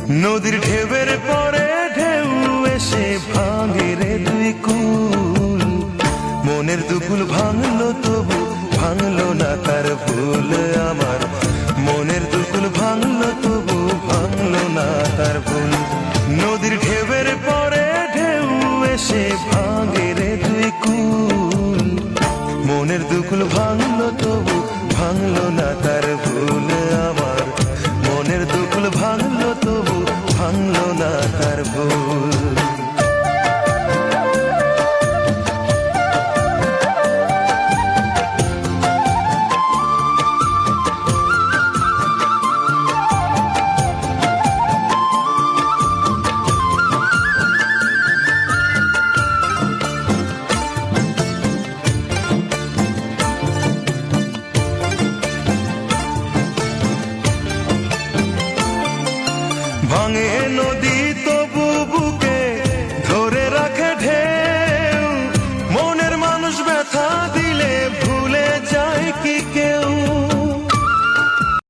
নদীর ঢেউয়ের পরে ঢেউ এসে ভাঙে রে দুই কুল, মনের দুকুল ভাঙলো তবু ভাঙলো না তার ভুল আমার, মনের দুকুল ভাঙলো তবু ভাঙলো না তার ভুল। নদীর ঢেউয়ের পরে ঢেউ এসে ভাঙে রে দুই কুল, মনের দুকুল ভাঙলো তবু ভাঙলো না তার ভুল আমার, মনের দুকুল ভাঙলো তবু ভাঙলো না তার ভুল। ভাঙে নদী তো